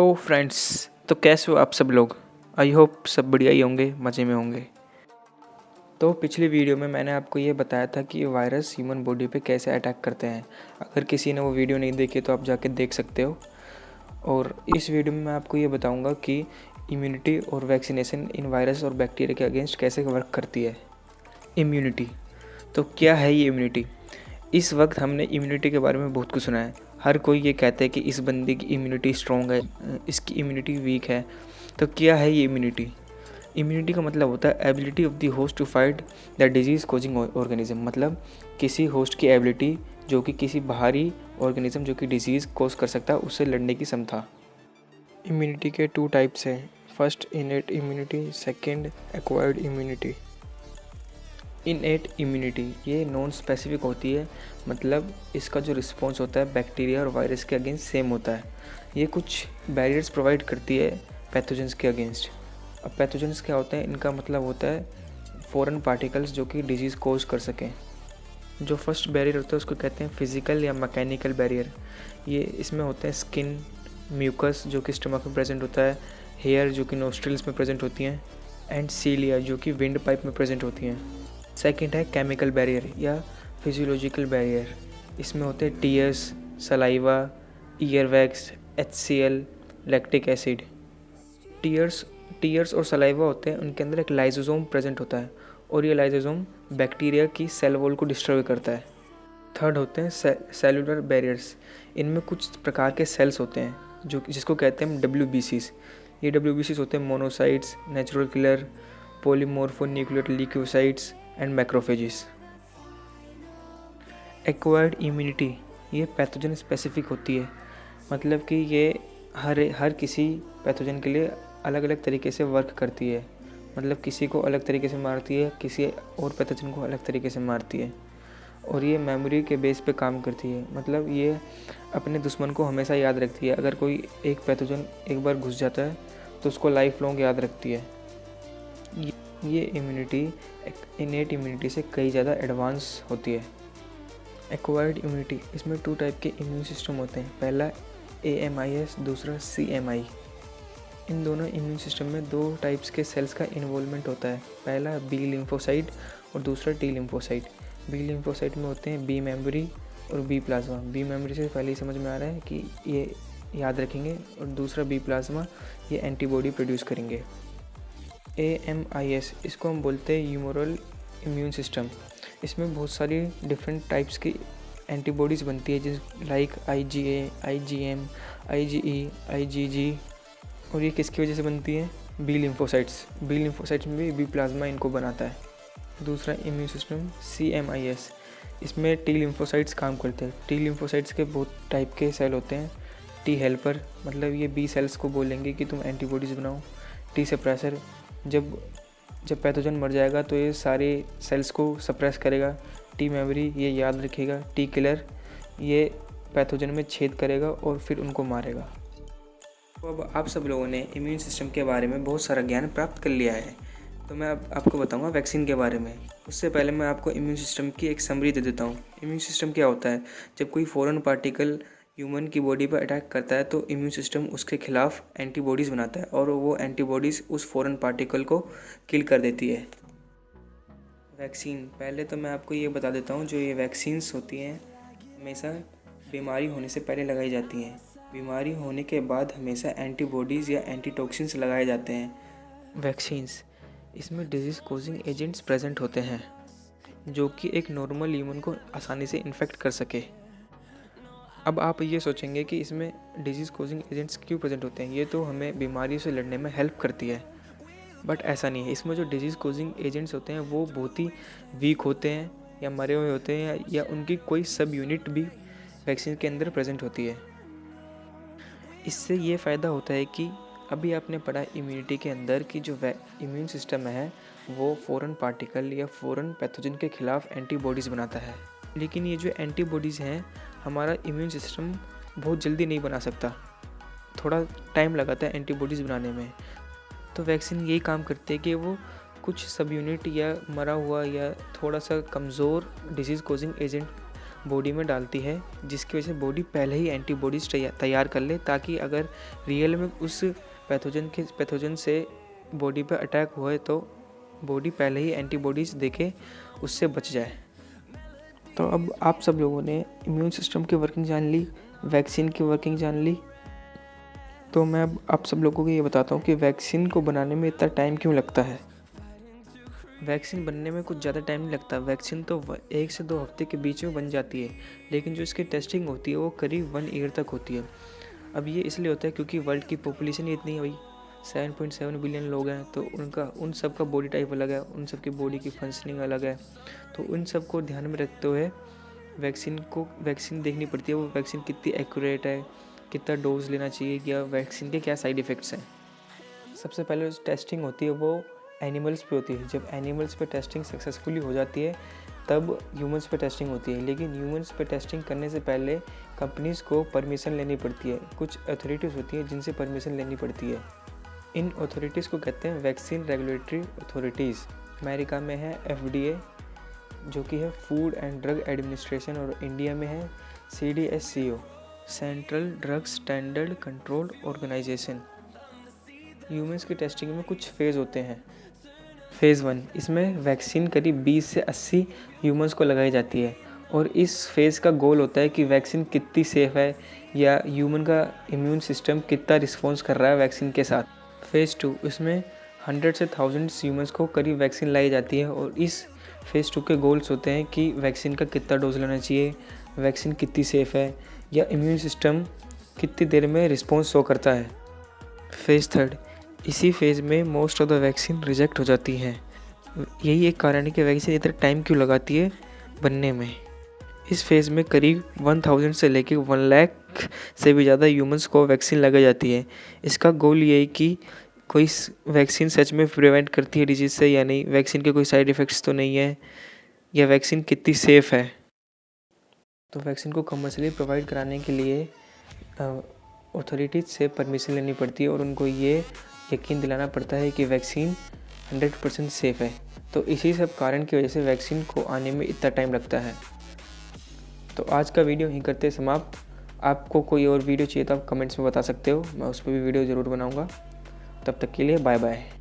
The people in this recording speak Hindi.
Hello friends. तो कैसे हो आप सब लोग? आई होप सब बढ़िया ही होंगे, मज़े में होंगे। तो पिछली वीडियो में मैंने आपको ये बताया था कि वायरस ह्यूमन बॉडी पे कैसे अटैक करते हैं। अगर किसी ने वो वीडियो नहीं देखी तो आप जाके देख सकते हो। और इस वीडियो में मैं आपको ये बताऊंगा कि इम्यूनिटी और वैक्सीनेशन इन वायरस और बैक्टीरिया के अगेंस्ट कैसे वर्क करती है। इम्यूनिटी, तो क्या है ये इम्यूनिटी? इस वक्त हमने इम्यूनिटी के बारे में बहुत कुछ सुना है। हर कोई ये कहता है कि इस बंदे की इम्यूनिटी स्ट्रॉन्ग है, इसकी इम्यूनिटी वीक है। तो क्या है ये इम्यूनिटी? इम्यूनिटी का मतलब होता है ability of the host to fight the disease causing organism. मतलब किसी होस्ट की एबिलिटी जो कि किसी बाहरी ऑर्गेनिज्म जो कि डिजीज़ कॉज कर सकता है उससे लड़ने की क्षमता। इम्यूनिटी के 2 टाइप्स हैं। First innate immunity, second acquired immunity. Innate immunity ये नॉन स्पेसिफिक होती है, मतलब इसका जो रिस्पॉन्स होता है बैक्टीरिया और वायरस के अगेंस्ट सेम होता है। ये कुछ बैरियर्स प्रोवाइड करती है पैथोजेंस के अगेंस्ट। अब पैथोजेंस क्या होते हैं? इनका मतलब होता है फॉरेन पार्टिकल्स जो कि डिजीज़ कोज कर सकें। जो फर्स्ट बैरियर होता है उसको कहते हैं फिजिकल या मैकेनिकल बैरियर। ये इसमें होते हैं स्किन, म्यूकस जो कि स्टमक में प्रेजेंट होता है, हेयर जो कि नोस्ट्रिल्स में प्रेजेंट होती हैं, एंड सीलिया जो कि विंड पाइप में प्रेजेंट होती हैं। सेकंड है केमिकल बैरियर या फिजियोलॉजिकल बैरियर। इसमें होते हैं tears, saliva, ear wax, HCl, lactic acid. Tears और सलाइवा होते हैं, उनके अंदर एक लाइसोसोम प्रेजेंट होता है और ये लाइसोसोम बैक्टीरिया की सेल वॉल को डिस्ट्रॉय करता है। थर्ड होते हैं सेलुलर बैरियर्स। इनमें कुछ प्रकार के सेल्स होते हैं जो जिसको कहते हैं WBCs। ये WBCs होते हैं monocytes, natural killer, polymorphonuclear leukocytes and macrophages. Acquired immunity ये पैथोजन स्पेसिफिक होती है, मतलब कि ये हर किसी पैथोजन के लिए अलग अलग तरीके से वर्क करती है। मतलब किसी को अलग तरीके से मारती है, किसी और पैथोजन को अलग तरीके से मारती है। और ये मेमोरी के बेस पे काम करती है, मतलब ये अपने दुश्मन को हमेशा याद रखती है। अगर कोई एक पैथोजन एक बार घुस जाता है तो उसको लाइफ लॉन्ग याद रखती है। ये इम्यूनिटी इनेट इम्यूनिटी से कई ज़्यादा एडवांस होती है। एक्वायर्ड इम्यूनिटी, इसमें 2 टाइप के इम्यून सिस्टम होते हैं। पहला AMIS, दूसरा CMI। इन दोनों इम्यून सिस्टम में 2 टाइप्स के सेल्स का इन्वॉल्वमेंट होता है। पहला B लिम्फोसाइट और दूसरा T लिम्फोसाइट। B लिम्फोसाइट में होते हैं B मेमोरी और B प्लाज्मा। B मेमोरी से पहले ही समझ में आ रहा है कि ये याद रखेंगे, और दूसरा B प्लाज्मा ये एंटीबॉडी प्रोड्यूस करेंगे। AMIS इसको हम बोलते हैं ह्यूमरल इम्यून सिस्टम। इसमें बहुत सारी डिफरेंट टाइप्स की एंटीबॉडीज़ बनती है, जिस like IgA, IgM, IgE, IgG। और ये किसकी वजह से बनती है? B lymphocytes. B लिम्फोसाइट्स में भी B प्लाज्मा इनको बनाता है। दूसरा इम्यून सिस्टम CMIS, इसमें T लिम्फोसाइट्स काम करते हैं। T लिम्फोसाइट्स के बहुत टाइप के सेल होते हैं। T हेल्पर, मतलब ये B सेल्स को बोलेंगे कि तुम एंटीबॉडीज़ बनाओ। T सप्रेसर, जब पैथोजन मर जाएगा तो ये सारे सेल्स को सप्रेस करेगा। T मेमोरी, ये याद रखेगा। T किलर, ये पैथोजन में छेद करेगा और फिर उनको मारेगा। तो अब आप सब लोगों ने इम्यून सिस्टम के बारे में बहुत सारा ज्ञान प्राप्त कर लिया है, तो मैं अब आपको बताऊंगा वैक्सीन के बारे में। उससे पहले मैं आपको इम्यून सिस्टम की एक समरी दे देता हूँ। इम्यून सिस्टम क्या होता है? जब कोई फॉरेन पार्टिकल ह्यूमन की बॉडी पर अटैक करता है तो इम्यून सिस्टम उसके खिलाफ एंटीबॉडीज़ बनाता है और वो एंटीबॉडीज़ उस फॉरेन पार्टिकल को किल कर देती है। वैक्सीन, पहले तो मैं आपको ये बता देता हूँ, जो ये वैक्सीन्स होती हैं हमेशा बीमारी होने से पहले लगाई जाती हैं। बीमारी होने के बाद हमेशा एंटीबॉडीज़ या एंटीटॉक्सिन्स लगाए जाते हैं। वैक्सीन्स, इसमें डिजीज़ कोजिंग एजेंट्स प्रेजेंट होते हैं जो कि एक नॉर्मल ह्यूमन को आसानी से इन्फेक्ट कर सके। अब आप ये सोचेंगे कि इसमें डिजीज़ कोजिंग एजेंट्स क्यों प्रेजेंट होते हैं, ये तो हमें बीमारियों से लड़ने में हेल्प करती है। बट ऐसा नहीं है। इसमें जो डिजीज़ कोजिंग एजेंट्स होते हैं वो बहुत ही वीक होते हैं या मरे हुए होते हैं, या उनकी कोई सब यूनिट भी वैक्सीन के अंदर प्रेजेंट होती है। इससे ये फ़ायदा होता है कि अभी आपने पढ़ा इम्यूनिटी के अंदर कि जो इम्यून सिस्टम है वो फॉरेन पार्टिकल या फॉरेन पैथोजन के खिलाफ एंटीबॉडीज़ बनाता है। लेकिन ये जो एंटीबॉडीज़ हैं हमारा इम्यून सिस्टम बहुत जल्दी नहीं बना सकता, थोड़ा टाइम लगाता है एंटीबॉडीज़ बनाने में। तो वैक्सीन यही काम करती है कि वो कुछ सब यूनिट या मरा हुआ या थोड़ा सा कमज़ोर डिजीज़ कोजिंग एजेंट बॉडी में डालती है, जिसकी वजह से बॉडी पहले ही एंटीबॉडीज़ तैयार कर ले, ताकि अगर रियल में उस पैथोजन से बॉडी पर अटैक हुए तो बॉडी पहले ही एंटीबॉडीज़ देके उससे बच जाए। तो अब आप सब लोगों ने इम्यून सिस्टम की वर्किंग जान ली, वैक्सीन की वर्किंग जान ली। तो मैं अब आप सब लोगों को ये बताता हूँ कि वैक्सीन को बनाने में इतना टाइम क्यों लगता है। वैक्सीन बनने में कुछ ज़्यादा टाइम नहीं लगता। वैक्सीन तो 1 से 2 हफ्ते के बीच में बन जाती है, लेकिन जो इसकी टेस्टिंग होती है वो करीब 1 ईयर तक होती है। अब ये इसलिए होता है क्योंकि वर्ल्ड की पॉपुलेशन ही इतनी है भाई, 7.7 बिलियन लोग हैं, तो उन सब का बॉडी टाइप अलग है, उन सब की बॉडी की फंक्शनिंग अलग है। तो उन सब को ध्यान में रखते हुए वैक्सीन देखनी पड़ती है, वो वैक्सीन कितनी एक्यूरेट है, कितना डोज लेना चाहिए, या वैक्सीन के क्या साइड इफ़ेक्ट्स हैं। सबसे पहले जो टेस्टिंग होती है वो एनिमल्स पे होती है। जब एनिमल्स पे टेस्टिंग सक्सेसफुली हो जाती है तब ह्यूमंस पे टेस्टिंग होती है। लेकिन ह्यूमंस पे टेस्टिंग करने से पहले कंपनीज़ को परमिशन लेनी पड़ती है। कुछ अथॉरिटीज़ होती है जिनसे परमिशन लेनी पड़ती है। इन अथॉरिटीज़ को कहते हैं वैक्सीन रेगुलेटरी अथॉरिटीज़। अमेरिका में है FDA, जो कि है फूड एंड ड्रग एडमिनिस्ट्रेशन, और इंडिया में है CDSCO, central drug standard control organisation. Humans की टेस्टिंग में कुछ फेज़ होते हैं। फेज़ 1, इसमें वैक्सीन करीब 20 से 80 ह्यूमंस को लगाई जाती है, और इस फेज़ का गोल होता है कि वैक्सीन कितनी सेफ़ है, या ह्यूमन का इम्यून सिस्टम कितना रिस्पॉन्स कर रहा है वैक्सीन के साथ। फेज़ 2, इसमें 100 से 1000 ह्यूमंस को करीब वैक्सीन लाई जाती है, और इस फेज़ 2 के गोल्स होते हैं कि वैक्सीन का कितना डोज लेना चाहिए, वैक्सीन कितनी सेफ़ है, या इम्यून सिस्टम कितनी देर में रिस्पॉन्स शो करता है। फेज़ 3, इसी फेज़ में most of the vaccine reject हो जाती हैं। यही एक कारण है कि वैक्सीन इतना टाइम क्यों लगाती है बनने में। इस फेज़ में करीब 1000 से लेकर 1 लाख से भी ज़्यादा ह्यूमंस को वैक्सीन लगाई जाती है। इसका गोल ये है कि कोई वैक्सीन सच में प्रिवेंट करती है डिजीज़ से या नहीं, वैक्सीन के कोई साइड इफ़ेक्ट्स तो नहीं है, या वैक्सीन कितनी सेफ़ है। तो वैक्सीन को कमर्शियली प्रोवाइड कराने के लिए अथॉरिटीज़ से परमिशन लेनी पड़ती है, और उनको ये यकीन दिलाना पड़ता है कि वैक्सीन 100% सेफ़ है। तो इसी सब कारण की वजह से वैक्सीन को आने में इतना टाइम लगता है। तो आज का वीडियो यहीं करते समाप्त। आपको कोई और वीडियो चाहिए तो आप कमेंट्स में बता सकते हो, मैं उस पर भी वीडियो ज़रूर बनाऊंगा। तब तक के लिए बाय बाय।